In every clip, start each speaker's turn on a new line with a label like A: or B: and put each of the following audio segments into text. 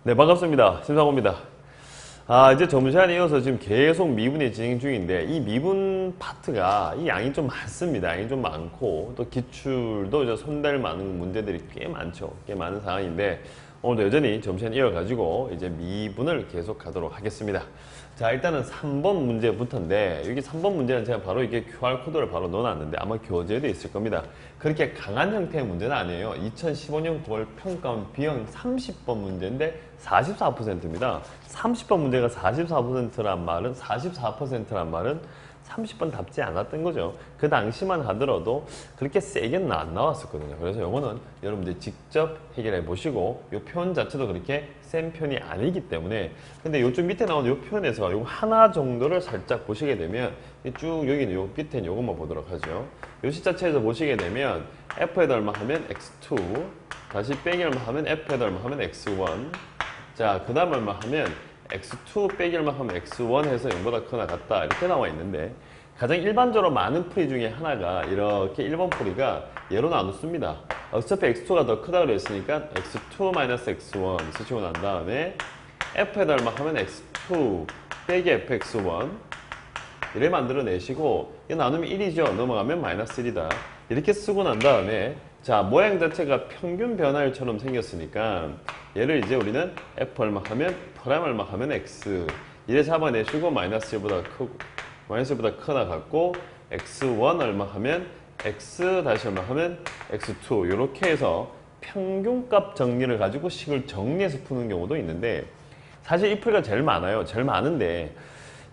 A: 네, 반갑습니다. 심상호입니다. 이제 저번 시간에 이어서 지금 계속 미분이 진행 중인데, 이 미분 파트가 이 양이 좀 많습니다. 양이 좀 많고, 또 기출도 이제 손댈 만한 문제들이 꽤 많죠. 꽤 많은 상황인데, 오늘도 여전히 저번 시간에 이어가지고 이제 미분을 계속 가도록 하겠습니다. 자, 일단은 3번 문제부터인데, 여기 3번 문제는 제가 바로 이게 QR코드를 바로 넣어놨는데, 아마 교재에도 있을 겁니다. 그렇게 강한 형태의 문제는 아니에요. 2015년 9월 평가원 B형 30번 문제인데 44%입니다. 30번 문제가 44%란 말은 44%란 말은 30번 답지 않았던 거죠. 그 당시만 하더라도 그렇게 세게는 안 나왔었거든요. 그래서 요거는 여러분들이 직접 해결해 보시고, 요 표현 자체도 그렇게 센 편이 아니기 때문에, 근데 요쪽 밑에 나오는 요 표현에서 요 하나 정도를 살짝 보시게 되면, 쭉 여기는 요 밑에 요것만 보도록 하죠. 요 시 자체에서 보시게 되면 f에다 얼마 하면 x2, 다시 빼기 얼마 하면 f에다 얼마 하면 x1, 자, 그 다음 얼마 하면 x2 빼기 얼마 하면 x1 해서 0보다 크거나 같다, 이렇게 나와 있는데, 가장 일반적으로 많은 풀이 중에 하나가 이렇게 1번 풀이가 얘로 나눴습니다. 어차피 x2가 더 크다 그랬으니까 x2-x1 쓰시고 난 다음에 f에다 얼마 하면 x2 빼기 fx1 이래 만들어내시고, 이거 나누면 1이죠. 넘어가면 마이너스 1이다. 이렇게 쓰고 난 다음에, 자, 모양 자체가 평균 변화율처럼 생겼으니까 얘를 이제 우리는 f 얼마 하면 프라임 얼마 하면 x 이래 잡아내시고, 마이너스 1보다 크고 마이너스 1보다 크거나 같고, x1 얼마 하면 x 다시 얼마 하면 x2 이렇게 해서 평균값 정리를 가지고 식을 정리해서 푸는 경우도 있는데, 사실 이 풀이가 제일 많아요. 제일 많은데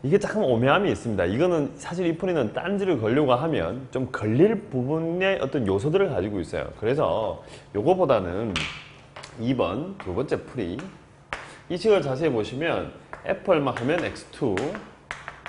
A: 이게 조금 오묘함이 있습니다. 이거는 사실 이 풀이는 딴지를 걸려고 하면 좀 걸릴 부분의 어떤 요소들을 가지고 있어요. 그래서 요거보다는 2번 두 번째 풀이, 이 식을 자세히 보시면 f 얼마 하면 x2,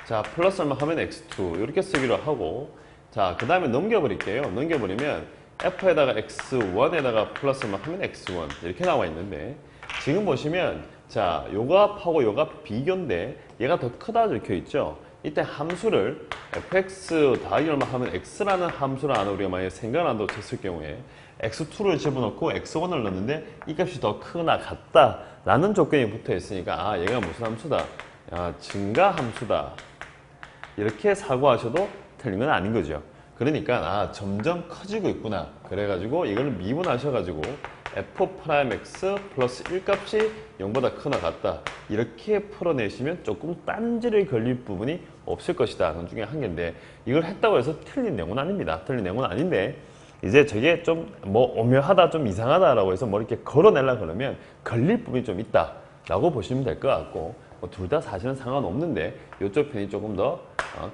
A: 자 플러스 얼마 하면 x2 이렇게 쓰기로 하고, 자 그 다음에 넘겨버릴게요. 넘겨버리면 f에다가 x1에다가 플러스 얼마 하면 x1 이렇게 나와 있는데, 지금 보시면 자 요거 합하고 요거 합 비교인데 얘가 더 크다 적혀 있죠. 이때 함수를 fx 더하기 얼마 하면 x라는 함수를 안에 우리가 만약에 생각한다고 쳤을 경우에 x2를 집어넣고 x1을 넣는데 이 값이 더 크거나 같다 라는 조건이 붙어 있으니까, 얘가 무슨 함수다, 증가 함수다, 이렇게 사고하셔도 틀린 건 아닌 거죠. 그러니까 점점 커지고 있구나, 그래가지고 이걸 미분하셔가지고 f'(x) 플러스 1값이 0보다 크거나 같다, 이렇게 풀어내시면 조금 딴지를 걸릴 부분이 없을 것이다. 그 중에 한 개인데, 이걸 했다고 해서 틀린 내용은 아닙니다. 틀린 내용은 아닌데, 이제 저게 좀 뭐 오묘하다, 좀 이상하다라고 해서 뭐 이렇게 걸어내려고 그러면 걸릴 부분이 좀 있다 라고 보시면 될 것 같고, 둘 다 사실은 상관없는데 이쪽 편이 조금 더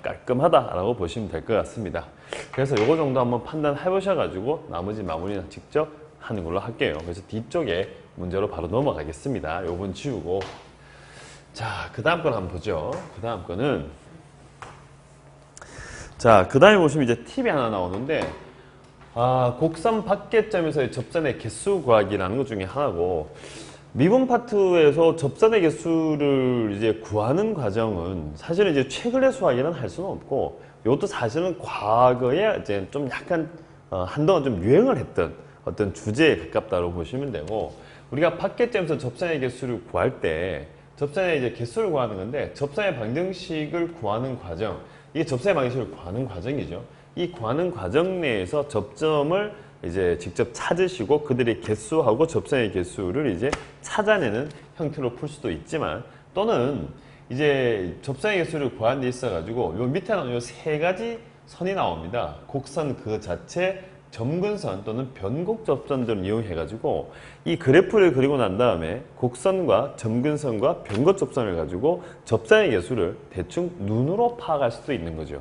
A: 깔끔하다라고 보시면 될 것 같습니다. 그래서 요거 정도 한번 판단해 보셔가지고 나머지 마무리는 직접 하는 걸로 할게요. 그래서 뒤쪽에 문제로 바로 넘어가겠습니다. 요번 지우고, 자, 그 다음 건 한번 보죠. 그 다음 거는, 자, 그 다음에 보시면 이제 팁이 하나 나오는데, 곡선 밖에점에서의 접선의 개수 구하기라는 것 중에 하나고, 미분 파트에서 접선의 개수를 이제 구하는 과정은 사실은 이제 최근의 수학에는 할 수는 없고, 이것도 사실은 과거에 이제 좀 약간 한동안 좀 유행을 했던 어떤 주제에 가깝다고 보시면 되고, 우리가 밖에점에서 접선의 개수를 구할 때 접선의 이제 개수를 구하는 건데, 접선의 방정식을 구하는 과정, 이게 접선의 방정식을 구하는 과정이죠. 이 구하는 과정 내에서 접점을 이제 직접 찾으시고 그들의 개수하고 접선의 개수를 이제 찾아내는 형태로 풀 수도 있지만, 또는 이제 접선의 개수를 구하는 데 있어 가지고 요 밑에 나오는 요 세 가지 선이 나옵니다. 곡선 그 자체, 점근선 또는 변곡 접선들을 이용해 가지고 이 그래프를 그리고 난 다음에 곡선과 점근선과 변곡 접선을 가지고 접선의 개수를 대충 눈으로 파악할 수도 있는 거죠.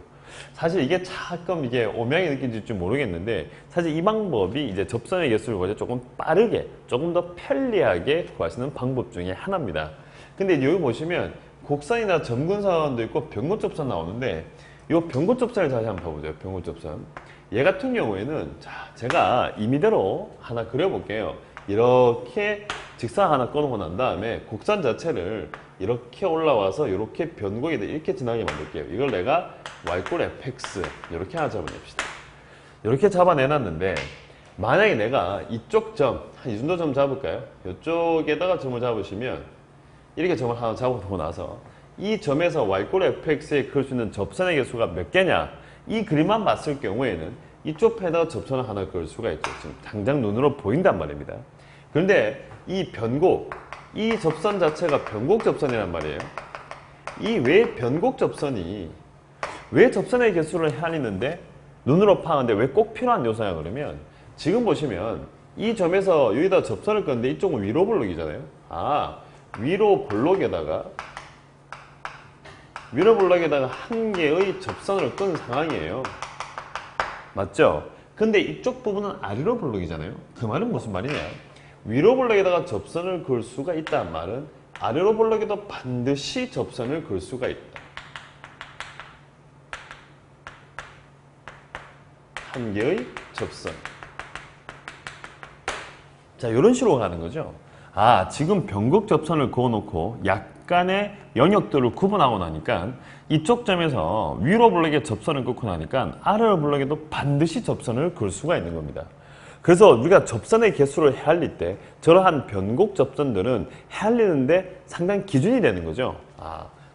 A: 사실 이게 조금 이게 오명이 느껴질지 모르겠는데, 사실 이 방법이 이제 접선의 개수를 구할 때 조금 빠르게, 조금 더 편리하게 구할 수 있는 방법 중에 하나입니다. 근데 여기 보시면 곡선이나 점근선도 있고 변곡 접선 나오는데, 이 변곡 접선을 다시 한번 봐보죠. 변곡 접선. 얘 같은 경우에는, 자, 제가 임의대로 하나 그려볼게요. 이렇게 직선 하나 꺼놓고 난 다음에 곡선 자체를 이렇게 올라와서 이렇게 변곡이 이렇게 지나게 만들게요. 이걸 내가 y 꼴 fx 이렇게 하나 잡아냅시다. 이렇게 잡아내놨는데, 만약에 내가 이쪽 점, 한 이 정도 점 잡을까요? 이쪽에다가 점을 잡으시면 이렇게 점을 하나 잡아보고 나서 이 점에서 y꼴 fx에 그을 수 있는 접선의 개수가 몇 개냐? 이 그림만 봤을 경우에는 이쪽 편에다가 접선을 하나 그을 수가 있죠. 지금 당장 눈으로 보인단 말입니다. 그런데 이 변곡, 이 접선 자체가 변곡 접선이란 말이에요. 이 왜 변곡 접선이 왜 접선의 개수를 헤아리는데 눈으로 파악하는데 왜 꼭 필요한 요소냐 그러면 지금 보시면 이 점에서 여기다 접선을 껐는데 이쪽은 위로 볼록이잖아요. 위로 볼록에다가 한 개의 접선을 끈 상황이에요. 맞죠? 근데 이쪽 부분은 아래로 볼록이잖아요. 그 말은 무슨 말이냐? 위로 볼록에다가 접선을 그을 수가 있다는 말은 아래로 볼록에도 반드시 접선을 그을 수가 있다. 한 개의 접선. 자, 이런 식으로 가는 거죠. 지금 변곡 접선을 그어놓고 약간의 영역들을 구분하고 나니까 이쪽 점에서 위로 볼록에 접선을 끊고 나니까 아래로 볼록에도 반드시 접선을 그을 수가 있는 겁니다. 그래서 우리가 접선의 개수를 헤아릴 때 저러한 변곡 접선들은 헤아리는데 상당히 기준이 되는 거죠.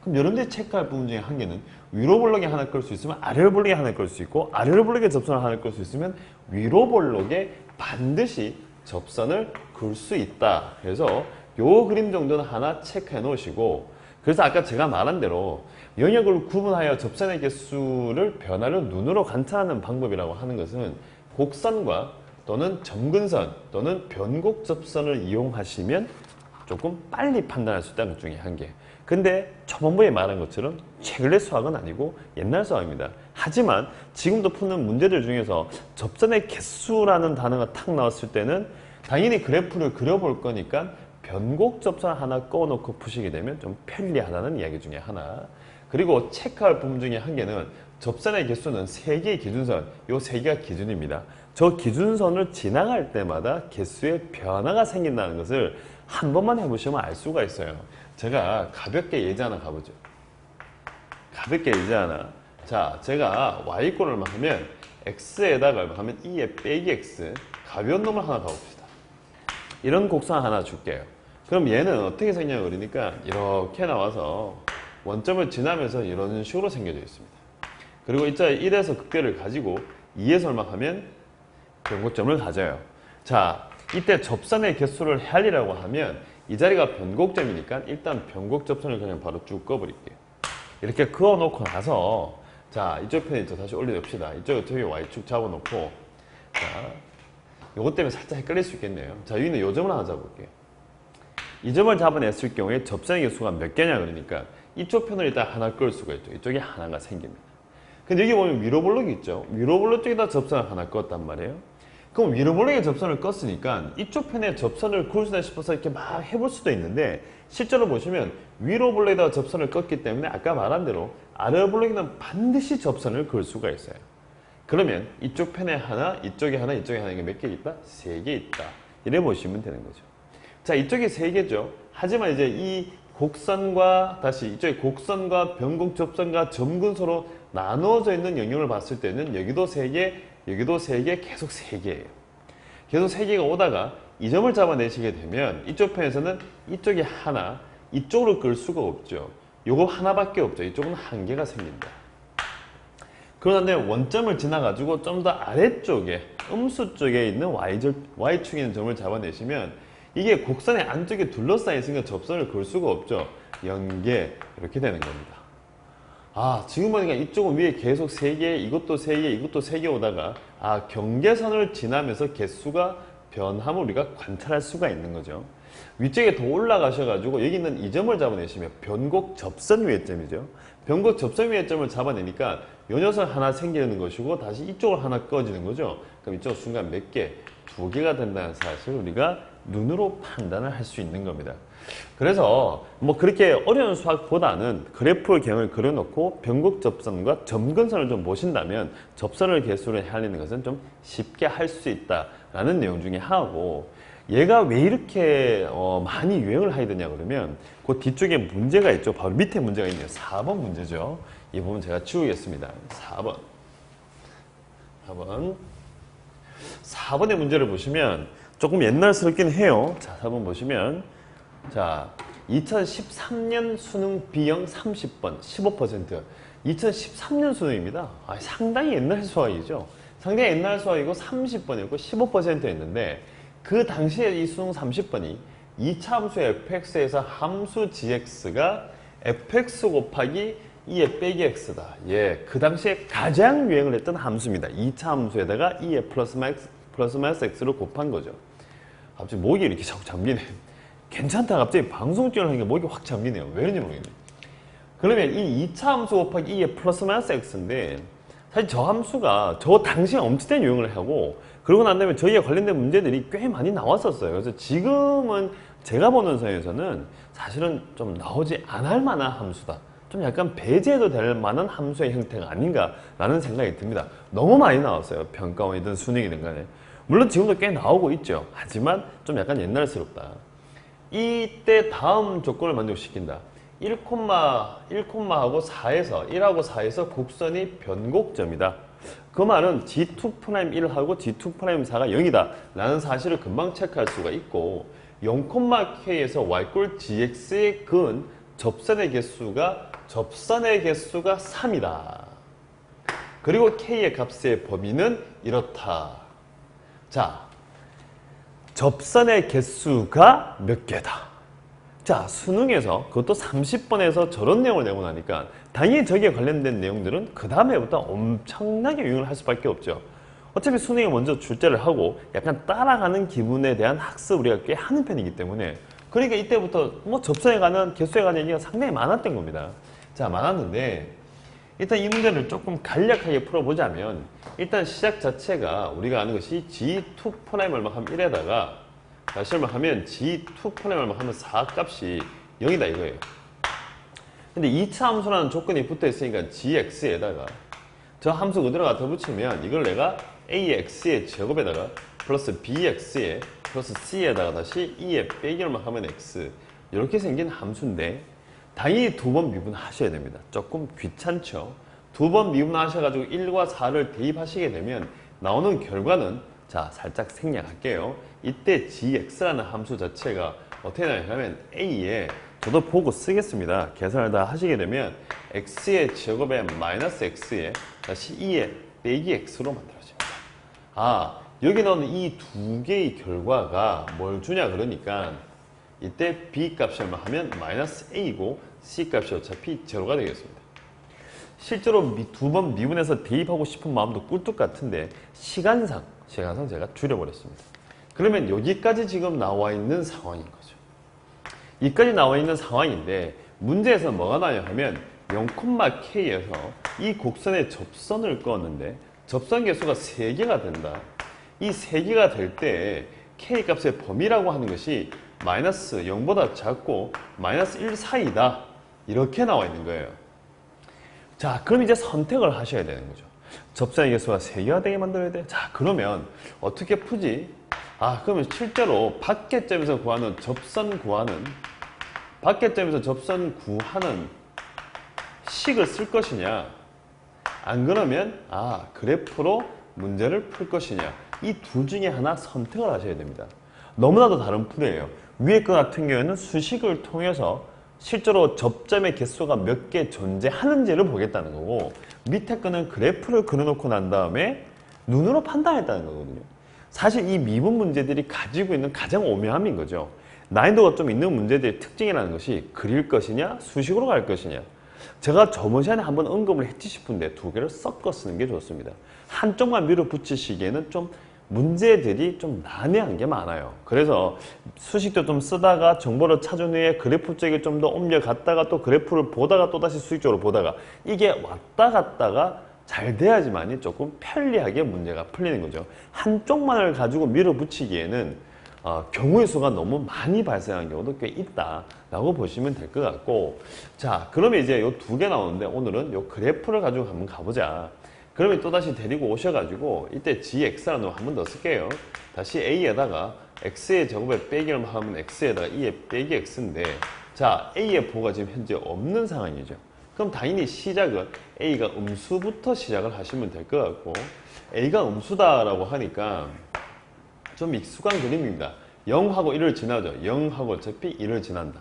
A: 그럼 여러분들이 체크할 부분 중에 한 개는 위로 볼록에 하나 끌 수 있으면 아래로 볼록에 하나 끌 수 있고 아래로 볼록에 접선을 하나 끌 수 있으면 위로 볼록에 반드시 접선을 그을 수 있다. 그래서 요 그림 정도는 하나 체크해 놓으시고 그래서 아까 제가 말한 대로 영역을 구분하여 접선의 개수를 변화를 눈으로 관찰하는 방법이라고 하는 것은 곡선과 또는 점근선 또는 변곡 접선을 이용하시면 조금 빨리 판단할 수 있다는 것 중에 한 개. 근데 초반부에 말한 것처럼 최근의 수학은 아니고 옛날 수학입니다. 하지만 지금도 푸는 문제들 중에서 접선의 개수라는 단어가 탁 나왔을 때는 당연히 그래프를 그려볼 거니까 변곡 접선 하나 꺼놓고 푸시게 되면 좀 편리하다는 이야기 중에 하나. 그리고 체크할 부분 중에 한 개는 접선의 개수는 3개의 기준선, 요 3개가 기준입니다. 저 기준선을 지나갈 때마다 개수의 변화가 생긴다는 것을 한 번만 해보시면 알 수가 있어요. 제가 가볍게 예제 하나 가보죠. 가볍게 예제 하나. 자, 제가 y꼴 얼마 하면 x에다가 얼마 하면 2에 빼기 x 가벼운 놈을 하나 가봅시다. 이런 곡선 하나 줄게요. 그럼 얘는 어떻게 생겨요? 그러니까 이렇게 나와서 원점을 지나면서 이런 식으로 생겨져 있습니다. 그리고 이자 1에서 극대를 가지고 2에서 얼마 하면 변곡점을 가져요. 자, 이때 접선의 개수를 헤아리라고 하면 이 자리가 변곡점이니까 일단 변곡 접선을 그냥 바로 쭉 꺼버릴게요. 이렇게 그어놓고 나서 자, 이쪽 편에 다시 올려봅시다. 이쪽에 어떻게 y축 잡아놓고 자, 요것 때문에 살짝 헷갈릴 수 있겠네요. 자, 여기는 요 점을 하나 잡아볼게요. 이 점을 잡아냈을 경우에 접선의 개수가 몇 개냐 그러니까 이쪽 편을 일단 하나 끌 수가 있죠. 이쪽에 하나가 생깁니다. 근데 여기 보면 위로 볼록이 있죠. 위로 볼록 쪽에다 접선을 하나 껐단 말이에요. 그럼 위로 볼록에 접선을 껐으니까 이쪽 편에 접선을 그을 수다 싶어서 이렇게 막 해볼 수도 있는데 실제로 보시면 위로 볼록에다가 접선을 껐기 때문에 아까 말한 대로 아래 볼록에는 반드시 접선을 그을 수가 있어요. 그러면 이쪽 편에 하나, 이쪽에 하나, 이쪽에 하나 이게 몇 개 있다? 3개 있다. 이래 보시면 되는 거죠. 자, 이쪽이 3개죠. 하지만 이제 이 곡선과 다시 이쪽에 곡선과 변곡 접선과 점근서로 나누어져 있는 영역을 봤을 때는 여기도 3개, 여기도 3개, 계속 3개예요. 계속 3개가 오다가 이 점을 잡아내시게 되면 이쪽 편에서는 이쪽에 하나, 이쪽으로 끌 수가 없죠. 요거 하나밖에 없죠. 이쪽은 한 개가 생긴다. 그런데 원점을 지나가지고 좀 더 아래쪽에 음수 쪽에 있는 Y축에 있는 점을 잡아내시면 이게 곡선의 안쪽에 둘러싸여 있으니까 접선을 그을 수가 없죠. 연계 이렇게 되는 겁니다. 지금 보니까 이쪽은 위에 계속 3개, 이것도 3개, 이것도 3개 오다가 경계선을 지나면서 개수가 변함을 우리가 관찰할 수가 있는 거죠. 위쪽에 더 올라가셔가지고 여기 있는 이 점을 잡아내시면 변곡 접선 위의점이죠. 변곡 접선 위의점을 잡아내니까 요 녀석 하나 생기는 것이고 다시 이쪽을 하나 꺼지는 거죠. 그럼 이쪽 순간 몇 개? 2개가 된다는 사실을 우리가 눈으로 판단을 할 수 있는 겁니다. 그래서 뭐 그렇게 어려운 수학보다는 그래프 경을 그려놓고 변곡 접선과 점근선을 좀 보신다면 접선을 개수를 헤아리는 것은 좀 쉽게 할 수 있다라는 내용 중에 하나고, 얘가 왜 이렇게 많이 유행을 하게 되냐 그러면 그 뒤쪽에 문제가 있죠. 바로 밑에 문제가 있네요. 4번 문제죠. 이 부분 제가 치우겠습니다. 4번. 4번의 문제를 보시면 조금 옛날스럽긴 해요. 자, 4번 보시면 자, 2013년 수능 B형 30번 15%. 2013년 수능입니다. 상당히 옛날 수학이죠. 상당히 옛날 수학이고 30번이었고 15%였는데 그 당시에 이 수능 30번이 2차 함수 fx에서 함수 gx가 fx 곱하기 2의 빼기 x다. 예, 그 당시에 가장 유행을 했던 함수입니다. 2차 함수에다가 2의 플러스 마이너스 x를 곱한 거죠. 갑자기 목이 이렇게 자꾸 잠기네. 괜찮다. 갑자기 방송 찍으려니까 목이 확 잠기네요. 왜 그런지 모르겠네. 그러면 이 2차 함수 곱하기 2의 플러스 마이너스 x인데 사실 저 함수가 저 당시에 엄청난 유행을 하고 그러고 난 다음에 저희에 관련된 문제들이 꽤 많이 나왔었어요. 그래서 지금은 제가 보는 선에서는 사실은 좀 나오지 않을 만한 함수다. 좀 약간 배제해도 될 만한 함수의 형태가 아닌가라는 생각이 듭니다. 너무 많이 나왔어요. 평가원이든 수능이든 간에. 물론 지금도 꽤 나오고 있죠. 하지만 좀 약간 옛날스럽다. 이때 다음 조건을 만족시킨다. 1,1하고 4에서 1하고 4에서 곡선이 변곡점이다. 그 말은 G2'1하고 G2'4가 0이다 라는 사실을 금방 체크할 수가 있고 0,K에서 Y꼴 GX의 근 접선의 개수가 3이다. 그리고 K의 값의 범위는 이렇다. 자, 접선의 개수가 몇 개다. 자, 수능에서 그것도 30번에서 저런 내용을 내고 나니까 당연히 저기에 관련된 내용들은 그 다음에부터 엄청나게 유행을 할 수밖에 없죠. 어차피 수능에 먼저 출제를 하고 약간 따라가는 기분에 대한 학습을 우리가 꽤 하는 편이기 때문에 그러니까 이때부터 뭐 접선에 관한 개수에 관한 얘기가 상당히 많았던 겁니다. 자, 많았는데 일단 이 문제를 조금 간략하게 풀어보자면 일단 시작 자체가 우리가 아는 것이 G2' 얼마 하면 1에다가 다시 얼마 하면 G2' 얼마 하면 4 값이 0이다 이거예요. 근데 2차 함수라는 조건이 붙어 있으니까 gx에다가 저 함수 그대로 더 붙이면 이걸 내가 a의 x의 제곱에다가 플러스 bx의 플러스 c에다가 다시 2의 빼기 얼마 하면 x 이렇게 생긴 함수인데 당연히 두 번 미분하셔야 됩니다. 조금 귀찮죠. 두 번 미분하셔가지고 1과 4를 대입하시게 되면 나오는 결과는 자 살짝 생략할게요. 이때 gx라는 함수 자체가 어떻게 나냐면 a에 저도 보고 쓰겠습니다. 계산을 다 하시게 되면 x의 제곱에 마이너스 x에 다시 2의 빼기 x로 만들어집니다. 아, 여기 나오는 이 두 개의 결과가 뭘 주냐 그러니까 이때 b 값이 얼마 하면 마이너스 a이고 c 값이 어차피 제로가 되겠습니다. 실제로 두 번 미분해서 대입하고 싶은 마음도 꿀뚝 같은데 시간상 제가 줄여버렸습니다. 그러면 여기까지 지금 나와 있는 상황인 거죠. 여기까지 나와 있는 상황인데 문제에서 뭐가 나냐 하면 0,K에서 이 곡선의 접선을 그었는데 접선 개수가 3개가 된다. 이 3개가 될 때 K 값의 범위라고 하는 것이 마이너스 0보다 작고 마이너스 1 사이다. 이렇게 나와 있는 거예요. 자, 그럼 이제 선택을 하셔야 되는 거죠. 접선의 개수가 3개가 되게 만들어야 돼. 자, 그러면 어떻게 푸지? 아, 그러면 실제로 밖에점에서 구하는 밖에점에서 접선 구하는 식을 쓸 것이냐, 안 그러면 그래프로 문제를 풀 것이냐, 이 둘 중에 하나 선택을 하셔야 됩니다. 너무나도 다른 풀이에요. 위에 거 같은 경우에는 수식을 통해서 실제로 접점의 개수가 몇 개 존재하는지를 보겠다는 거고, 밑에 거는 그래프를 그려놓고 난 다음에 눈으로 판단했다는 거거든요. 사실 이 미분 문제들이 가지고 있는 가장 오묘함인 거죠. 난이도가 좀 있는 문제들의 특징이라는 것이 그릴 것이냐 수식으로 갈 것이냐. 제가 저번 시간에 한번 언급을 했지 싶은데 두 개를 섞어 쓰는 게 좋습니다. 한쪽만 밀어붙이시기에는 좀 문제들이 좀 난해한 게 많아요. 그래서 수식도 좀 쓰다가 정보를 찾은 후에 그래프 쪽에 좀 더 옮겨갔다가 또 그래프를 보다가 또다시 수식 쪽으로 보다가 이게 왔다 갔다가 잘 돼야지만이 조금 편리하게 문제가 풀리는 거죠. 한쪽만을 가지고 밀어붙이기에는 경우의 수가 너무 많이 발생하는 경우도 꽤 있다라고 보시면 될 것 같고, 자, 그러면 이제 요 두 개 나오는데 오늘은 요 그래프를 가지고 한번 가보자. 그러면 또다시 데리고 오셔가지고 이때 gx라는 놈 한번 더 쓸게요. 다시 a에다가 x의 제곱에 빼기 얼마 하면 x에다가 2의 빼기 x인데, 자, a의 보가 지금 현재 없는 상황이죠. 그럼 당연히 시작은 a가 음수부터 시작을 하시면 될 것 같고, A가 음수다라고 하니까 좀 익숙한 그림입니다. 0하고 1을 지나죠. 0하고 어차피 1을 지난다.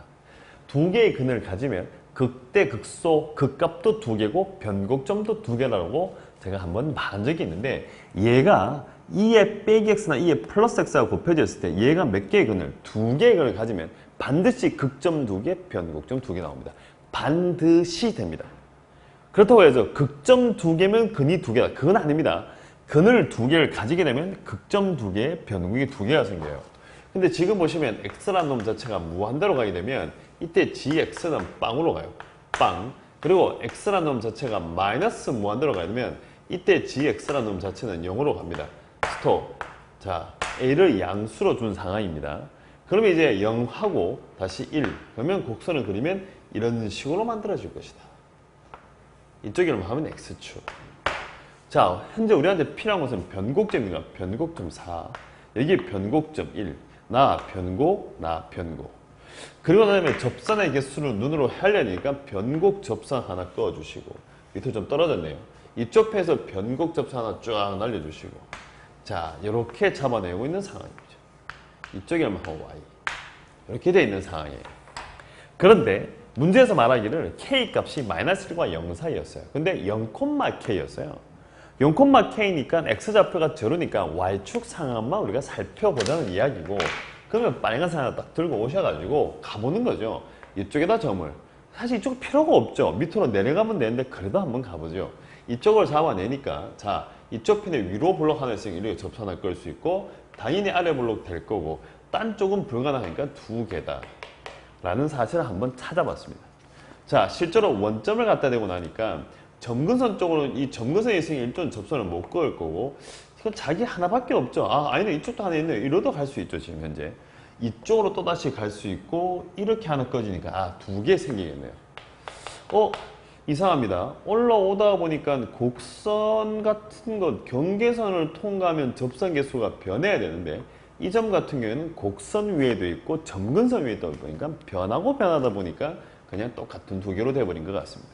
A: 두 개의 근을 가지면 극대, 극소, 극값도 두 개고 변곡점도 두 개라고 제가 한번 말한 적이 있는데, 얘가 2의 빼기 x나 2의 플러스 x가 곱해졌을 때 얘가 몇 개의 근을? 두 개의 근을 가지면 반드시 극점 두 개, 변곡점 두 개 나옵니다. 반드시 됩니다. 그렇다고 해서 극점 두 개면 근이 두 개다. 그건 아닙니다. 근을 두 개를 가지게 되면 극점 두 개, 변곡이 두 개가 생겨요. 근데 지금 보시면 x라는 놈 자체가 무한대로 가게 되면 이때 gx는 빵으로 가요. 빵. 그리고 x라는 놈 자체가 마이너스 무한대로 가게 되면 이때 gx라는 놈 자체는 0으로 갑니다. 스톱. 자, a를 양수로 준 상황입니다. 그러면 이제 0하고 다시 1. 그러면 곡선을 그리면 이런 식으로 만들어질 것이다. 이쪽으로 하면 x축. 자, 현재 우리한테 필요한 것은 변곡점입니다. 변곡점 4. 여기 변곡점 1. 나 변곡, 나 변곡. 그리고 나면 접선의 개수를 눈으로 하려니까 변곡 접선 하나 꺼주시고, 밑으로 좀 떨어졌네요. 이쪽 편에서 변곡 접선 하나 쫙 날려주시고, 자, 이렇게 잡아내고 있는 상황이죠. 이쪽에 하면 y. 이렇게 되어 있는 상황이에요. 그런데 문제에서 말하기를 k 값이 마이너스 1과 0 사이였어요. 근데 0,k였어요. 0,k니까 x좌표가 저러니까 y축 상황만 우리가 살펴보자는 이야기고, 그러면 빨간색 하나 딱 들고 오셔가지고 가보는 거죠. 이쪽에다 점을. 사실 이쪽 필요가 없죠. 밑으로 내려가면 되는데 그래도 한번 가보죠. 이쪽을 잡아내니까, 자, 이쪽 편에 위로 블록 하나 있으니까 이렇게 접수 하나 끌 수 있고, 당연히 아래 블록 될 거고, 딴 쪽은 불가능하니까 두 개다 라는 사실을 한번 찾아봤습니다. 자, 실제로 원점을 갖다 대고 나니까 점근선 쪽으로, 이 점근선에 있으니 일단 접선을 못 그을 거고, 이건 자기 하나밖에 없죠. 아, 아니네, 이쪽도 하나 있네. 이러도 갈 수 있죠, 지금 현재. 이쪽으로 또다시 갈 수 있고, 이렇게 하나 꺼지니까, 아, 두 개 생기겠네요. 이상합니다. 올라오다 보니까 곡선 같은 것, 경계선을 통과하면 접선 개수가 변해야 되는데, 이 점 같은 경우에는 곡선 위에도 있고, 점근선 위에도 있고, 그러니까 변하다 보니까 그냥 똑같은 두 개로 돼버린 것 같습니다.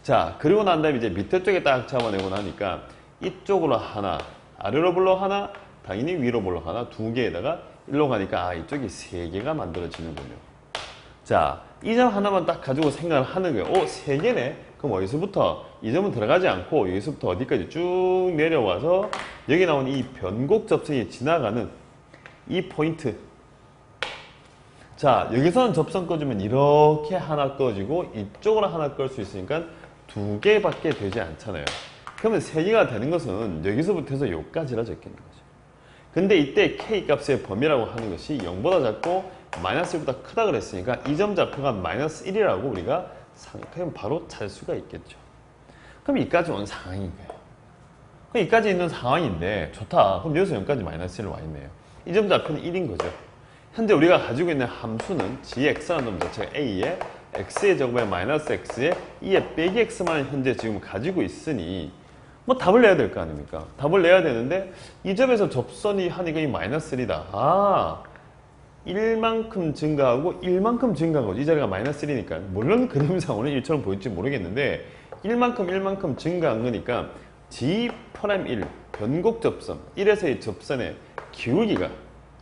A: 자, 그리고 난 다음에 이제 밑에 쪽에 딱 잡아내고 나니까 이쪽으로 하나, 아래로 블록 하나, 당연히 위로 블록 하나, 두 개에다가 일로 가니까 아, 이쪽이 세 개가 만들어지는군요. 자, 이 점 하나만 딱 가지고 생각을 하는 거예요. 세 개네? 그럼 어디서부터? 이 점은 들어가지 않고 여기서부터 어디까지 쭉 내려와서 여기 나온 이 변곡 접선이 지나가는 이 포인트. 자, 여기서는 접선 꺼주면 이렇게 하나 꺼지고 이쪽으로 하나 끌 수 있으니까 두 개밖에 되지 않잖아요. 그러면 세 개가 되는 것은 여기서부터 해서 여기까지라 적혀있는 거죠. 근데 이때 k 값의 범위라고 하는 것이 0보다 작고 마이너스 1보다 크다 그랬으니까 이 점 좌표가 마이너스 1이라고 우리가 그냥 바로 찾을 수가 있겠죠. 그럼 여기까지 온 상황인 거예요. 그럼 여기까지 있는 상황인데 좋다. 그럼 여기서 0까지 마이너스 1 와 있네요. 이 점 좌표는 1인 거죠. 현재 우리가 가지고 있는 함수는 gx라는 놈 자체가 a에 x의 제곱에 마이너스 x에 2의 빼기 x만 현재 지금 가지고 있으니 뭐 답을 내야 될 거 아닙니까? 답을 내야 되는데 이 점에서 접선이 하니까 이 마이너스 1이다. 아, 1만큼 증가하고 1만큼 증가한 거지. 이 자리가 마이너스 1이니까. 물론 그림상으로는 1처럼 보일지 모르겠는데 1만큼 증가한 거니까 g'1 변곡 접선 1에서의 접선의 기울기가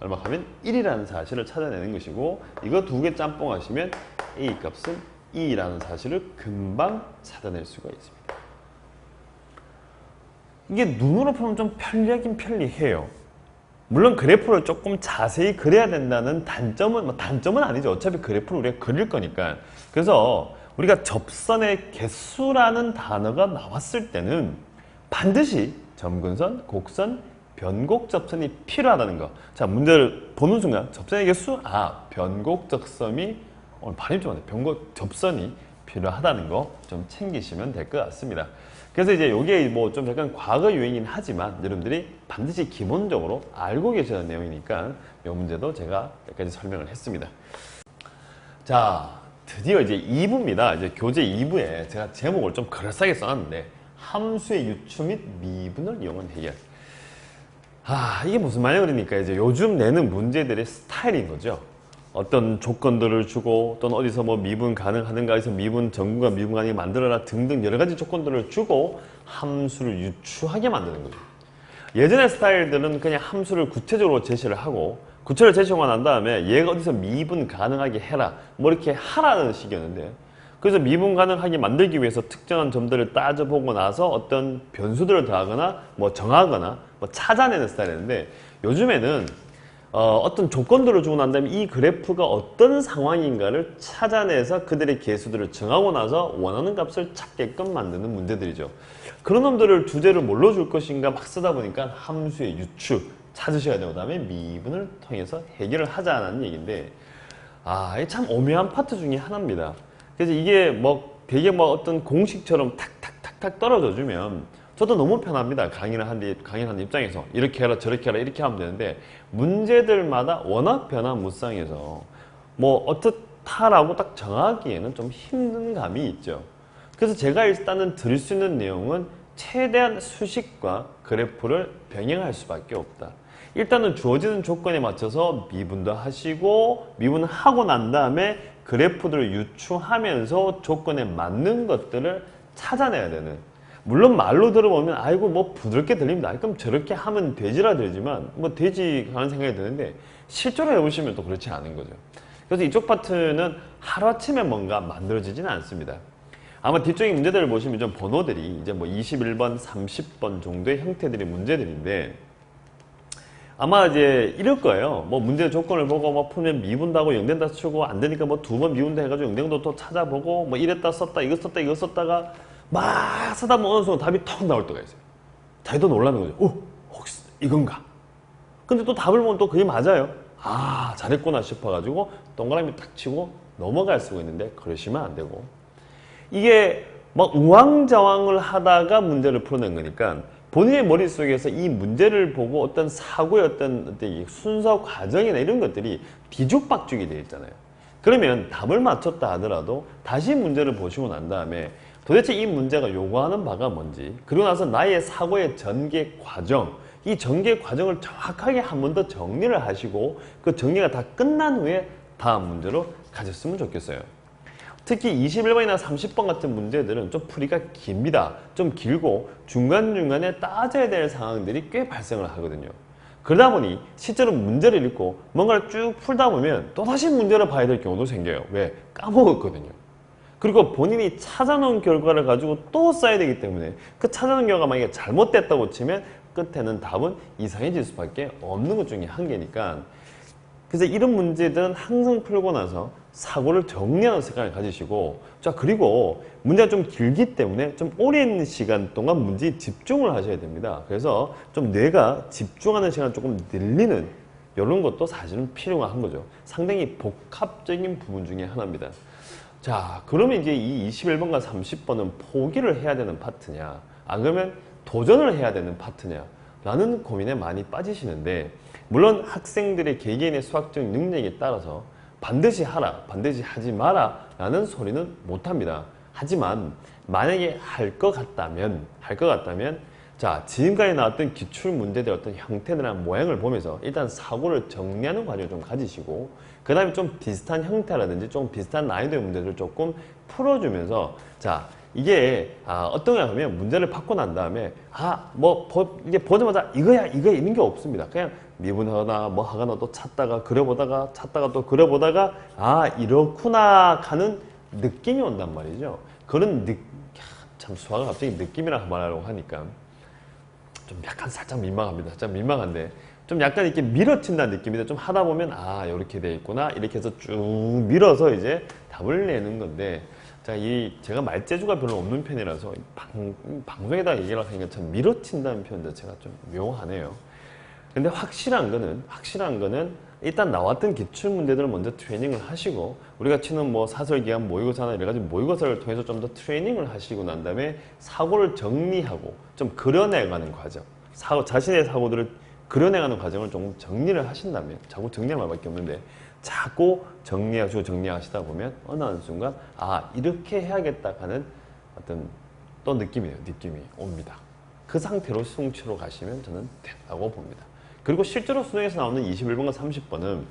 A: 얼마 하면 1이라는 사실을 찾아내는 것이고, 이거 두 개 짬뽕 하시면 a 값은 2라는 사실을 금방 찾아낼 수가 있습니다. 이게 눈으로 보면 좀 편리하긴 편리해요. 물론 그래프를 조금 자세히 그려야 된다는 단점은 아니죠. 어차피 그래프를 우리가 그릴 거니까. 그래서 우리가 접선의 개수라는 단어가 나왔을 때는 반드시 점근선, 곡선, 변곡 접선이 필요하다는 거. 자, 문제를 보는 순간 접선의 개수, 변곡 접선이 오늘 발음 좀 하네. 변곡 접선이 필요하다는 거 좀 챙기시면 될 것 같습니다. 그래서 이제 이게 뭐 좀 약간 과거 유행이긴 하지만 여러분들이 반드시 기본적으로 알고 계셔야 하는 내용이니까 이 문제도 제가 여기까지 설명을 했습니다. 자, 드디어 이제 2부입니다. 이제 교재 2부에 제가 제목을 좀 그럴싸하게 써놨는데 함수의 유추 및 미분을 이용한 해결. 이게 무슨 말이야 그러니까 이제 요즘 내는 문제들의 스타일인 거죠. 어떤 조건들을 주고 또는 어디서 뭐 미분 가능하는가 해서 미분 전구가 미분 가능하게 만들어라 등등 여러 가지 조건들을 주고 함수를 유추하게 만드는 거죠. 예전의 스타일들은 그냥 함수를 구체적으로 제시를 하고 구체를 제시하고 난 다음에 얘가 어디서 미분 가능하게 해라 뭐 이렇게 하라는 식이었는데 그래서 미분 가능하게 만들기 위해서 특정한 점들을 따져보고 나서 어떤 변수들을 더하거나 뭐 정하거나 뭐 찾아내는 스타일이었는데 요즘에는 어떤 조건들을 주고 난 다음에 이 그래프가 어떤 상황인가를 찾아내서 그들의 계수들을 정하고 나서 원하는 값을 찾게끔 만드는 문제들이죠. 그런 놈들을 주제를 뭘로 줄 것인가 막 쓰다 보니까 함수의 유추 찾으셔야 되고 그다음에 미분을 통해서 해결을 하자는 얘기인데 이게 참 오묘한 파트 중에 하나입니다. 그래서 이게 뭐 되게 뭐 어떤 공식처럼 탁탁탁탁 떨어져 주면 저도 너무 편합니다. 강의를 하는 입장에서 이렇게 해라 저렇게 해라 이렇게 하면 되는데 문제들마다 워낙 변화무쌍해서 뭐 어떻다라고 딱 정하기에는 좀 힘든 감이 있죠. 그래서 제가 일단은 드릴 수 있는 내용은 최대한 수식과 그래프를 병행할 수밖에 없다. 일단은 주어지는 조건에 맞춰서 미분도 하시고 미분을 하고 난 다음에 그래프들을 유추하면서 조건에 맞는 것들을 찾아내야 되는, 물론 말로 들어보면 아이고 뭐 부드럽게 들립니다. 그럼 저렇게 하면 되지라 들지만 뭐 되지 하는 생각이 드는데 실제로 해보시면 또 그렇지 않은 거죠. 그래서 이쪽 파트는 하루아침에 뭔가 만들어지지는 않습니다. 아마 뒤쪽에 문제들을 보시면 좀 번호들이 이제 뭐 21번, 30번 정도의 형태들의 문제들인데 아마 이제 이럴 거예요. 뭐 문제 조건을 보고 뭐 풀면 미분다고 0된다 치고 안 되니까 뭐 2번 미분다 해가지고 0된 것도 찾아보고 뭐 이랬다 썼다 이거 썼다 이거 썼다가 막 쓰다 보면 어느 순간 답이 턱 나올 때가 있어요. 자기도 놀라는 거죠. 혹시 이건가? 근데 또 답을 보면 또 그게 맞아요. 잘했구나 싶어가지고 동그라미 딱 치고 넘어갈 수가 있는데 그러시면 안 되고 이게 막 우왕좌왕을 하다가 문제를 풀어낸 거니까 본인의 머릿속에서 이 문제를 보고 어떤 사고의 어떤 순서 과정이나 이런 것들이 뒤죽박죽이 되어 있잖아요. 그러면 답을 맞췄다 하더라도 다시 문제를 보시고 난 다음에 도대체 이 문제가 요구하는 바가 뭔지 그리고 나서 나의 사고의 전개 과정 이 전개 과정을 정확하게 한 번 더 정리를 하시고 그 정리가 다 끝난 후에 다음 문제로 가셨으면 좋겠어요. 특히 21번이나 30번 같은 문제들은 좀 풀이가 깁니다. 좀 길고 중간중간에 따져야 될 상황들이 꽤 발생을 하거든요. 그러다 보니 실제로 문제를 읽고 뭔가를 쭉 풀다 보면 또다시 문제를 봐야 될 경우도 생겨요. 왜? 까먹었거든요. 그리고 본인이 찾아놓은 결과를 가지고 또 써야 되기 때문에 그 찾아놓은 결과가 만약에 잘못됐다고 치면 끝에는 답은 이상해질 수밖에 없는 것 중에 한 개니까 그래서 이런 문제들은 항상 풀고 나서 사고를 정리하는 습관을 가지시고 자 그리고 문제가 좀 길기 때문에 좀 오랜 시간 동안 문제에 집중을 하셔야 됩니다. 그래서 좀 뇌가 집중하는 시간을 조금 늘리는 이런 것도 사실은 필요한 거죠. 상당히 복합적인 부분 중에 하나입니다. 자 그러면 이제 이 21번과 30번은 포기를 해야 되는 파트냐 안 그러면 도전을 해야 되는 파트냐 라는 고민에 많이 빠지시는데 물론 학생들의 개개인의 수학적 능력에 따라서 반드시 하라, 반드시 하지 마라 라는 소리는 못합니다. 하지만 만약에 할 것 같다면 자 지금까지 나왔던 기출문제들 어떤 형태나 모양을 보면서 일단 사고를 정리하는 과정을 좀 가지시고 그 다음에 좀 비슷한 형태라든지 좀 비슷한 난이도의 문제들을 조금 풀어주면서 자 이게 어떤가 하면 문제를 받고 난 다음에 이게 보자마자 이거야 이런 게 없습니다. 그냥 미분하거나 뭐 하거나 또 찾다가 그려보다가 또 그려보다가 이렇구나 하는 느낌이 온단 말이죠. 그런 참 수학을 갑자기 느낌이라고 말하려고 하니까 좀 약간 살짝 민망합니다. 살짝 민망한데 좀 약간 이렇게 밀어친다는 느낌인데 좀 하다 보면 이렇게 돼 있구나 이렇게 해서 쭉 밀어서 이제 답을 내는 건데 자, 제가 말재주가 별로 없는 편이라서 방송에다 얘기를 하니까 참 밀어친다는 표현 자체가 좀 묘하네요. 근데 확실한 거는 일단 나왔던 기출 문제들을 먼저 트레이닝을 하시고 우리가 치는 뭐 사설기한 모의고사나 여러 가지 모의고사를 통해서 좀 더 트레이닝을 하시고 난 다음에 사고를 정리하고 좀 그려내가는 과정 자신의 사고들을 그려내가는 과정을 조금 정리를 하신다면 자꾸 정리할 말밖에 없는데 자꾸 정리하시다 보면 어느 순간 이렇게 해야겠다 하는 어떤 또 느낌이 옵니다. 그 상태로 수능치로 가시면 저는 된다고 봅니다. 그리고 실제로 수능에서 나오는 21번과 30번은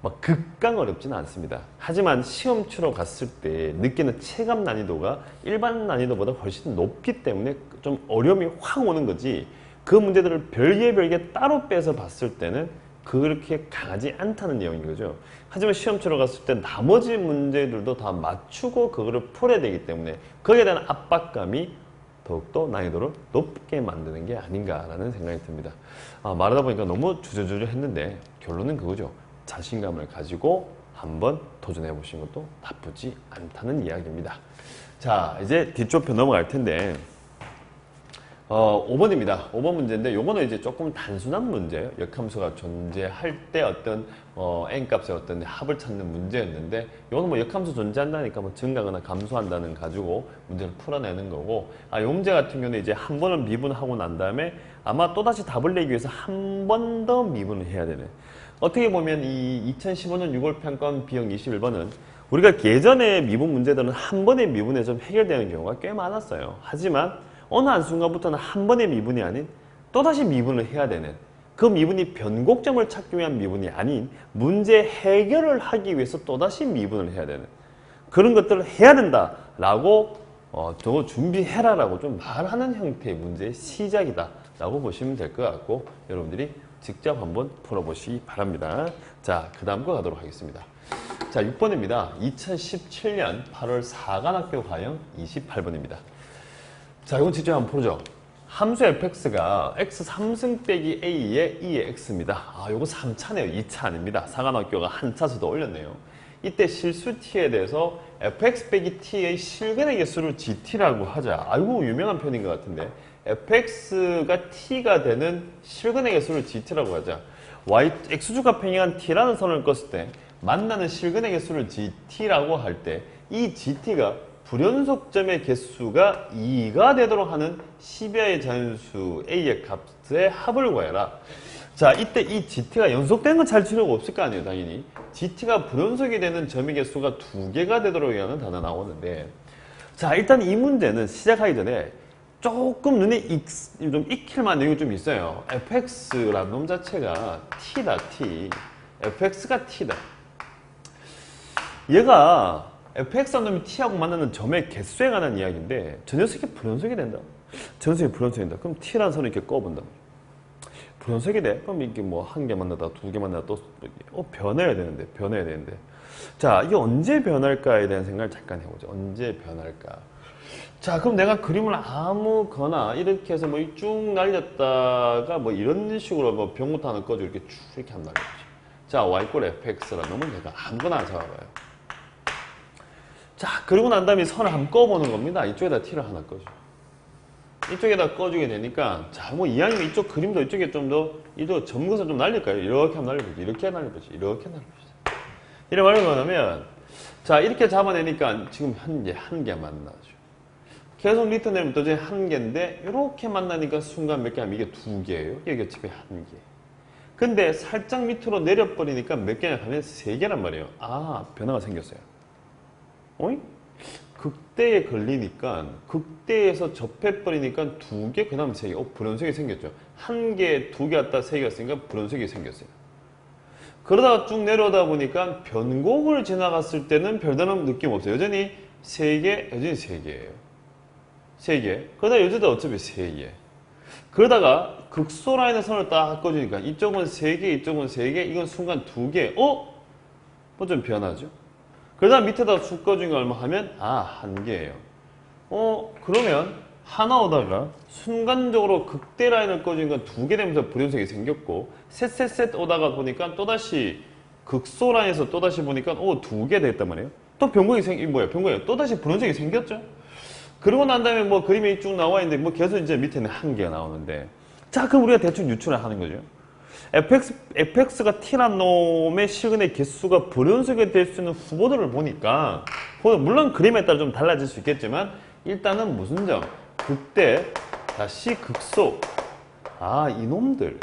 A: 막 극강 어렵지는 않습니다. 하지만 시험 치러 갔을 때 느끼는 체감 난이도가 일반 난이도보다 훨씬 높기 때문에 좀 어려움이 확 오는 거지 그 문제들을 별개 따로 빼서 봤을 때는 그렇게 강하지 않다는 내용인 거죠. 하지만 시험 치러 갔을 때 나머지 문제들도 다 맞추고 그거를 풀어야 되기 때문에 거기에 대한 압박감이 더욱더 난이도를 높게 만드는 게 아닌가라는 생각이 듭니다. 말하다 보니까 너무 주저주저 했는데 결론은 그거죠. 자신감을 가지고 한번 도전해 보시는 것도 나쁘지 않다는 이야기입니다. 자, 이제 뒤쪽 편 넘어갈 텐데 5번입니다. 5번 문제인데 요거는 이제 조금 단순한 문제예요. 역함수가 존재할 때 어떤 n값의 어떤 합을 찾는 문제였는데 요거는 뭐 역함수 존재한다니까 뭐 증가하거나 감소한다는 가지고 문제를 풀어내는 거고 요 문제 같은 경우는 이제 한 번을 미분하고 난 다음에 아마 또다시 답을 내기 위해서 한 번 더 미분을 해야 되는 어떻게 보면 이 2015년 6월 평가원 B형 21번은 우리가 예전에 미분 문제들은 한 번에 미분에 좀 해결되는 경우가 꽤 많았어요. 하지만 어느 한순간부터는 한 번의 미분이 아닌 또다시 미분을 해야 되는 그 미분이 변곡점을 찾기 위한 미분이 아닌 문제 해결을 하기 위해서 또다시 미분을 해야 되는 그런 것들을 해야 된다라고 저거 준비해라라고 좀 말하는 형태의 문제의 시작이다 라고 보시면 될 것 같고 여러분들이 직접 한번 풀어보시기 바랍니다. 자, 그 다음 거 가도록 하겠습니다. 자, 6번입니다. 2017년 8월 사관학교 과형 28번입니다. 자, 이건 직접 한번 풀어줘. 함수 fx가 x 3승 빼기 a의 2의 x입니다. 요거 3차네요. 2차 아닙니다. 사관학교가 한 차수도 올렸네요. 이때 실수 t에 대해서 fx 빼기 t의 실근의 개수를 gt라고 하자. 아이고 유명한 표현인 것 같은데 fx가 t가 되는 실근의 개수를 gt라고 하자. x축과 평행한 t라는 선을 껐을 때 만나는 실근의 개수를 gt라고 할 때 이 gt가 불연속점의 개수가 2가 되도록 하는 10여의 자연수 a의 값의 합을 구해라. 자, 이때 이 gt가 연속되는 건 잘 필요가 없을 거 아니에요, 당연히. gt가 불연속이 되는 점의 개수가 2개가 되도록 하는 단어 나오는데 자, 일단 이 문제는 시작하기 전에 조금 눈에 좀 익힐 만한 내용이 좀 있어요. fx라는 놈 자체가 t다, t. fx가 t다. 얘가 fx라는 놈이 t하고 만나는 점의 개수에 관한 이야기인데 저 녀석이 불연속이 된다. 저 녀석이 불연속이 된다. 그럼 t라는 선을 이렇게 꺼본다. 불연속이 돼? 그럼 이게 뭐 한 개 만나다 두 개 만나다 또 변해야 되는데 자, 이게 언제 변할까에 대한 생각을 잠깐 해보죠. 언제 변할까? 자, 그럼 내가 그림을 아무거나 이렇게 해서 뭐 쭉 날렸다가 뭐 이런 식으로 뭐 병부터 하나 꺼주고 이렇게 쭉 이렇게 한번 날려보죠. 자, y 꼴 fx라는 놈은 내가 아무거나 잡아봐요. 자, 그리고 난 다음에 선을 한번 꺼보는 겁니다. 이쪽에다 t를 하나 꺼줘. 이쪽에다 꺼주게 되니까, 자, 뭐 이왕이면 이쪽 그림도 이쪽에 좀 더, 이쪽 점근선 좀 날릴까요? 이렇게 한번 날려보지. 이렇게 날려보지. 이렇게 날려보지. 이래 말을 뭐냐면, 자, 이렇게 잡아내니까 지금 한 개 만나죠. 계속 리턴 내리면 또 이제 한 개인데, 이렇게 만나니까 순간 몇 개 하면 이게 두 개예요. 여기가 집에 한 개. 근데 살짝 밑으로 내려버리니까 몇 개냐 하면 세 개란 말이에요. 변화가 생겼어요. 어이? 극대에 걸리니까 극대에서 접해버리니까 두 개, 그 다음 세 개. 불연속이 생겼죠. 한 개, 두 개 왔다 세 개 왔으니까 불연속이 생겼어요. 그러다가 쭉 내려오다 보니까 변곡을 지나갔을 때는 별다른 느낌 없어요. 여전히 세 개, 여전히 세 개예요. 세 개. 그러다 여전히 어차피 세 개. 그러다가 극소 라인의 선을 딱 꺼주니까 이쪽은 세 개, 이쪽은 세 개, 이건 순간 두 개. 뭐 좀 변하죠. 그러다 밑에다 쑥 꺼준 게 얼마 하면 한 개예요. 그러면 하나 오다가 순간적으로 극대 라인을 꺼준 건 두 개 되면서 불연속이 생겼고 셋 오다가 보니까 또다시 극소 라인에서 또다시 보니까 두 개 됐단 말이에요. 또 변곡이 변곡이 또다시 불연속이 생겼죠. 그러고 난 다음에 뭐 그림이 쭉 나와 있는데 뭐 계속 이제 밑에는 한 개가 나오는데 자, 그럼 우리가 대충 유출을 하는 거죠. fx가 t란 놈의 실근의 개수가 불연속이 될 수 있는 후보들을 보니까 물론 그림에 따라 좀 달라질 수 있겠지만 일단은 무슨 점? 극대 다시 극소 이놈들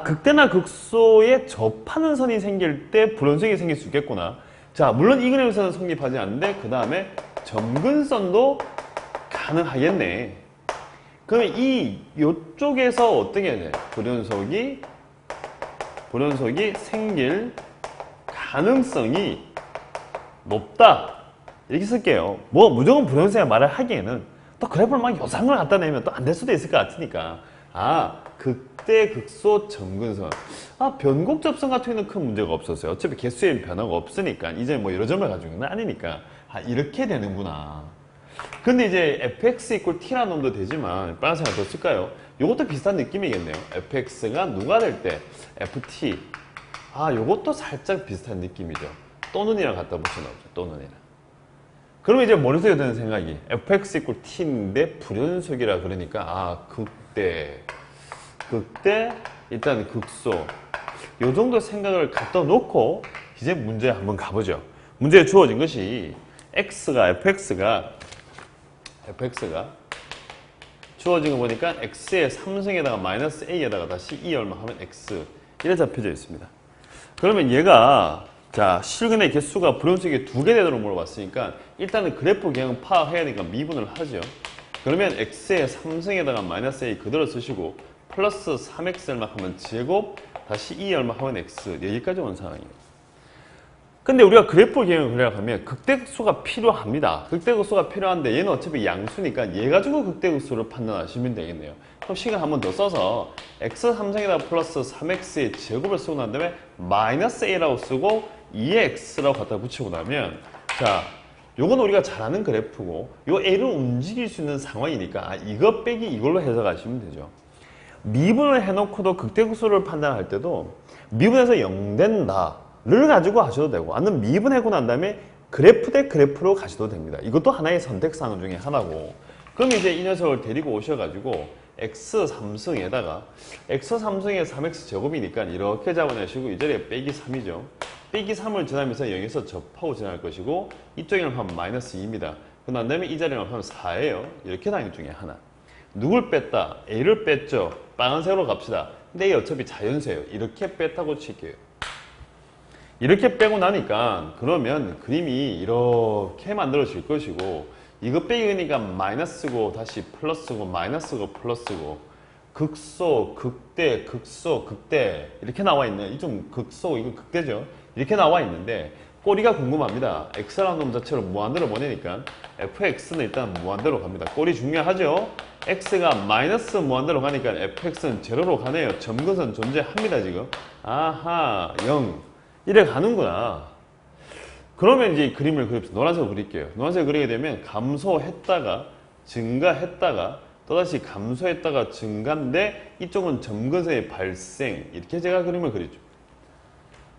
A: 극대나 극소에 접하는 선이 생길 때 불연속이 생길 수 있겠구나. 자, 물론 이 그림에서는 성립하지 않는데 그 다음에 점근선도 가능하겠네. 그러면 요쪽에서 어떻게 해야 돼? 불연속이 생길 가능성이 높다. 이렇게 쓸게요. 뭐 무조건 불연속이라 말을 하기에는 또 그래프를 막 요상을 갖다 내면 또 안 될 수도 있을 것 같으니까 극대 극소 점근선 변곡 접선 같은 경우는 큰 문제가 없었어요. 어차피 개수에 변화가 없으니까 이제 뭐 여러 점을 가지고는 아니니까 이렇게 되는구나. 근데 이제 fx equal t라는 놈도 되지만 빨간색 하나 더 쓸까요? 요것도 비슷한 느낌이겠네요. fx가 누가 될 때 ft 요것도 살짝 비슷한 느낌이죠. 또는이랑 갖다 붙여넣죠. 또는이랑. 그러면 이제 머릿속에 드는 생각이 fx equal t인데 불연속이라 그러니까 극대 일단 극소 요 정도 생각을 갖다 놓고 이제 문제에 한번 가보죠. 문제에 주어진 것이 fx가 주어진 거 보니까 x의 3승에다가 마이너스 a에다가 다시 e 얼마 하면 x 이래 잡혀져 있습니다. 그러면 얘가 자 실근의 개수가 불연속이 2개 되도록 물어봤으니까 일단은 그래프 개형 파악해야 되니까 미분을 하죠. 그러면 x의 3승에다가 마이너스 a 그대로 쓰시고 플러스 3x 얼마 하면 제곱 다시 e 얼마 하면 x 여기까지 온 상황이에요. 근데 우리가 그래프 개형을 그려야 하면 극대극소가 필요합니다. 극대극소가 필요한데 얘는 어차피 양수니까 얘 가지고 극대극소를 판단하시면 되겠네요. 그럼 시간 한 번 더 써서 x 3승에다가 플러스 3x의 제곱을 쓰고 난 다음에 마이너스 a라고 쓰고 2의 x라고 갖다 붙이고 나면 자 요건 우리가 잘 아는 그래프고 요 a를 움직일 수 있는 상황이니까 이거 빼기 이걸로 해석하시면 되죠. 미분을 해놓고도 극대극소를 판단할 때도 미분해서 0 된다 를 가지고 하셔도 되고 아니면 미분하고 난 다음에 그래프 대 그래프로 가셔도 됩니다. 이것도 하나의 선택사항 중에 하나고 그럼 이제 이 녀석을 데리고 오셔가지고 x 3승에다가 x 3승에 3x 제곱이니까 이렇게 잡아내시고 이 자리에 빼기 3이죠. 빼기 3을 지나면서 0에서 접하고 지날 것이고 이쪽에는 하면 마이너스 2입니다. 그런 다음에 이 자리는 하면 4예요. 이렇게 다닌 중에 하나. 누굴 뺐다? a를 뺐죠. 빨간색으로 갑시다. 근데 A 어차피 자연수예요. 이렇게 뺐다고 칠게요. 이렇게 빼고 나니까 그러면 그림이 이렇게 만들어질 것이고 이거 빼기니까 마이너스고 다시 플러스고 마이너스고 플러스고 극소, 극대, 극소, 극대 이렇게 나와 있는 이좀 극소, 이거 극대죠. 이렇게 나와 있는데 꼬리가 궁금합니다. x라는 놈 자체로 무한대로 보내니까 fx는 일단 무한대로 갑니다. 꼬리 중요하죠. x가 마이너스 무한대로 가니까 fx는 제로로 가네요. 점근선 존재합니다 지금. 아하 0 이래 가는구나. 그러면 이제 그림을 그립시다. 노란색으로 그릴게요. 노란색을 그리게 되면 감소했다가 증가했다가 또다시 감소했다가 증가인데 이쪽은 점근선의 발생 이렇게 제가 그림을 그리죠.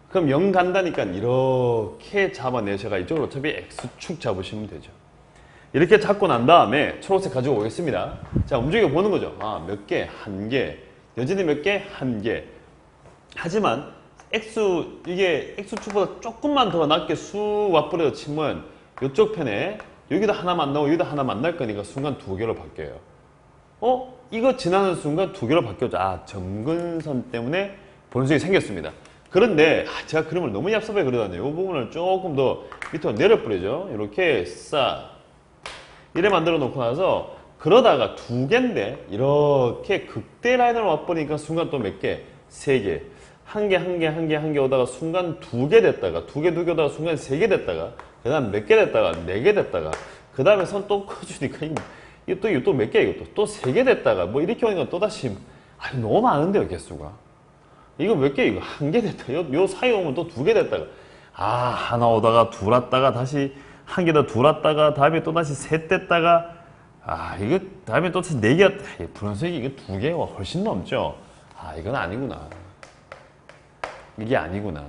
A: 그럼 0 간다니까 이렇게 잡아내셔가 이쪽으로 어차피 x축 잡으시면 되죠. 이렇게 잡고 난 다음에 초록색 가지고 오겠습니다. 자 움직여 보는 거죠. 몇 개? 한 개. 여전히 몇 개? 한 개. 하지만 이게 x축보다 조금만 더 낮게 쑥 와버려 치면 이쪽 편에 여기다 하나 만나고 여기다 하나 만날 거니까 순간 2개로 바뀌어요. 이거 지나는 순간 2개로 바뀌었죠. 점근선 때문에 본색이 생겼습니다. 그런데 제가 그림을 너무 얍삽하게 그려놨네요. 이 부분을 조금 더 밑으로 내려버리죠. 이렇게 싹 이래 만들어 놓고 나서 그러다가 2개인데 이렇게 극대 라인으로 와버리니까 순간 또 몇 개? 3개. 한 개 오다가 순간 2개 됐다가 2개 오다가 순간 3개 됐다가 그 다음 몇 개 됐다가 4개 됐다가 그 다음에 선 또 꺼주니까 이거 또 몇 개 이것도 또 3개 됐다가 뭐 이렇게 오니까 또다시 너무 많은데요 개수가. 이거 몇 개 이거 1개 됐다. 요 사이 오면 또 2개 됐다가 하나 오다가 둘 왔다가 다시 한 개 더 둘 왔다가 다음에 또다시 셋 됐다가 이거 다음에 또 4개 왔다. 불연속이 이거 2개가 훨씬 넘죠. 이건 아니구나. 이게 아니구나.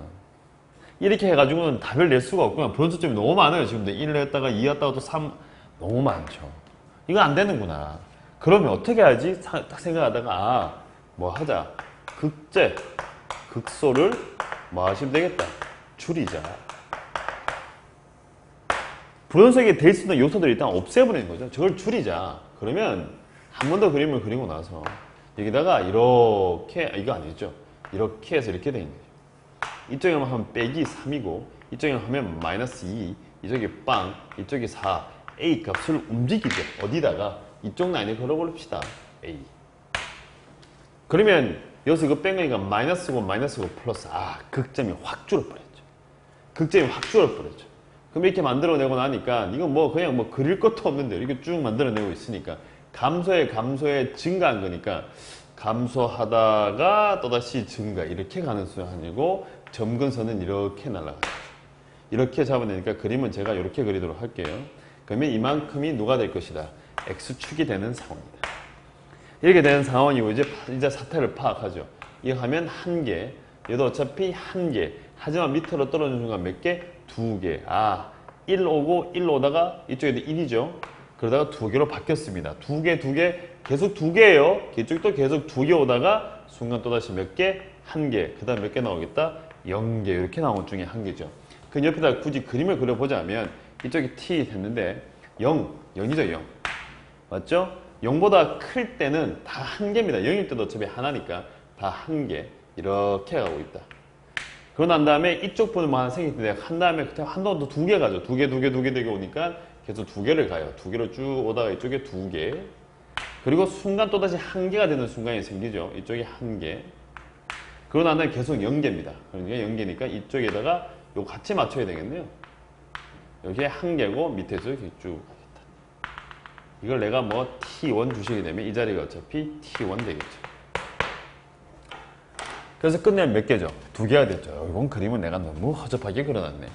A: 이렇게 해가지고는 답을 낼 수가 없구나. 불연속점이 너무 많아요. 지금 1 했다가 2 했다가 또 3 너무 많죠. 이거 안 되는구나. 그러면 어떻게 하지? 딱 생각하다가 뭐 하자. 극소를 뭐 하시면 되겠다. 줄이자. 불연속이 될 수 있는 요소들을 일단 없애버리는 거죠. 저걸 줄이자. 그러면 한 번 더 그림을 그리고 나서 여기다가 이렇게 이거 아니죠. 이렇게 해서 이렇게 돼 있는 거죠. 이쪽에 하면 빼기 3이고 이쪽에 하면 마이너스 2 이쪽이 빵 이쪽이 4 A 값을 움직이죠. 어디다가 이쪽 라인에 걸어버립시다. A 그러면 여기서 이거 뺀 거니까 마이너스고 플러스 극점이 확 줄어버렸죠. 극점이 확 줄어버렸죠. 그럼 이렇게 만들어내고 나니까 이건 뭐 그냥 뭐 그릴 것도 없는데 이렇게 쭉 만들어내고 있으니까 감소에 증가한 거니까 감소하다가 또다시 증가 이렇게 가는 수가 아니고 점근선은 이렇게 날아가요. 이렇게 잡아내니까 그림은 제가 이렇게 그리도록 할게요. 그러면 이만큼이 누가 될 것이다. X축이 되는 상황입니다. 이렇게 되는 상황이고 이제 사태를 파악하죠. 이거 하면 1개, 얘도 어차피 1개. 하지만 밑으로 떨어지는 순간 몇 개? 2개. 1 오고 1 오다가 이쪽에도 1이죠. 그러다가 2개로 바뀌었습니다. 2개, 계속 2개예요. 이쪽도 계속 2개 오다가 순간 또다시 몇 개? 1개. 그 다음 몇 개 나오겠다? 0개. 이렇게 나온 것 중에 1개죠. 그 옆에다 굳이 그림을 그려보자면 이쪽이 t 됐는데 0이죠 0. 맞죠? 0보다 클 때는 다 1개입니다. 0일 때도 어차피 하나니까 다 1개. 이렇게 가고 있다. 그러고 난 다음에 이쪽 분을 뭐 하나 생길 때 한 다음에 한동안 또 2개 가죠. 2개 되게 오니까 계속 2개를 가요. 2개로 쭉 오다가 이쪽에 2개. 그리고 순간 또다시 1개가 되는 순간이 생기죠. 이쪽에 1개. 그러고 난 다음에 계속 0개입니다. 그러니까 0개니까 이쪽에다가 요거 같이 맞춰야 되겠네요. 여기에 1개고 밑에서 이렇게 쭉 가겠다. 이걸 내가 뭐 T1 주시게 되면 이 자리가 어차피 T1 되겠죠. 그래서 끝내면 몇 개죠? 2개가 됐죠. 이번 그림은 내가 너무 허접하게 그려놨네.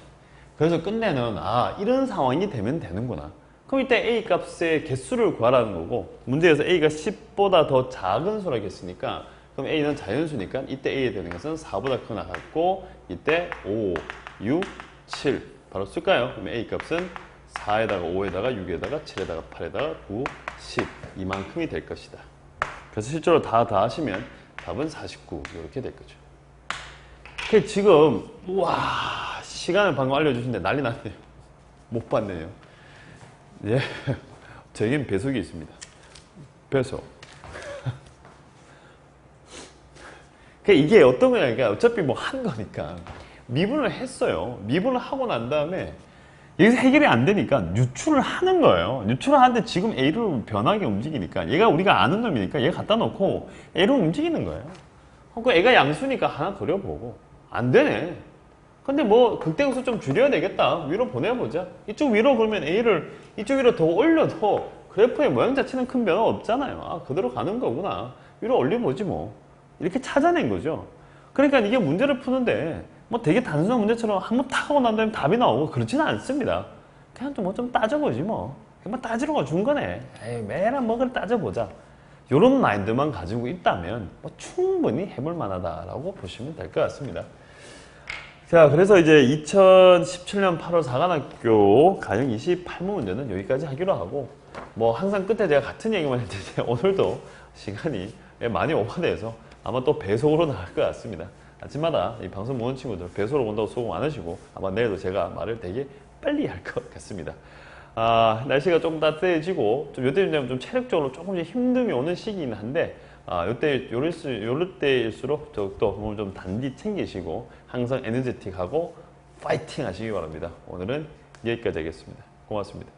A: 그래서 끝내는 이런 상황이 되면 되는구나. 그럼 이때 A 값의 개수를 구하라는 거고 문제에서 A가 10보다 더 작은 수라고 했으니까 그럼 A는 자연수니까 이때 A에 되는 것은 4보다 크거나 같고 이때 5, 6, 7 바로 쓸까요? 그럼 A 값은 4에다가 5에다가 6에다가 7에다가 8에다가 9, 10 이만큼이 될 것이다. 그래서 실제로 다 하시면 답은 49 이렇게 될 거죠. 지금 시간을 방금 알려주신데 난리 났네요. 못 봤네요. 예, 저에겐 배속이 있습니다. 배속. 이게 어떤 거냐니까 어차피 뭐 한 거니까 미분을 했어요. 미분을 하고 난 다음에 여기서 해결이 안 되니까 유출을 하는 거예요. 유출을 하는데 지금 A로 변하게 움직이니까 얘가 우리가 아는 놈이니까 얘 갖다 놓고 A로 움직이는 거예요. 그 애가 양수니까 하나 그려보고 안 되네. 근데 뭐 극대극소 좀 줄여야 되겠다. 위로 보내보자. 이쪽 위로 그러면 A를 이쪽 위로 더 올려도 그래프의 모양 자체는 큰 변화 없잖아요. 그대로 가는 거구나. 위로 올려보지 뭐. 이렇게 찾아낸 거죠. 그러니까 이게 문제를 푸는데 뭐 되게 단순한 문제처럼 한번 탁 하고 난 다음에 답이 나오고 그렇지는 않습니다. 그냥 좀 따져보지 뭐. 그냥 따지러 준 거네. 매일 뭐 그래 따져보자. 이런 마인드만 가지고 있다면 뭐 충분히 해볼 만하다라고 보시면 될 것 같습니다. 자, 그래서 이제 2017년 8월 사관학교 가형 28문 문제는 여기까지 하기로 하고 뭐 항상 끝에 제가 같은 얘기만 했는데 오늘도 시간이 많이 오버돼서 아마 또 배속으로 나갈 것 같습니다. 아침마다 이 방송 보는 친구들 배속으로 온다고 수고 많으시고 아마 내일도 제가 말을 되게 빨리 할 것 같습니다. 날씨가 좀 따뜻해지고 좀 요때 좀 체력적으로 조금씩 힘듦이 오는 시기긴 한데 요럴 때일수록 더욱더 몸을 좀 단디 챙기시고 항상 에너제틱하고 파이팅 하시기 바랍니다. 오늘은 여기까지 하겠습니다. 고맙습니다.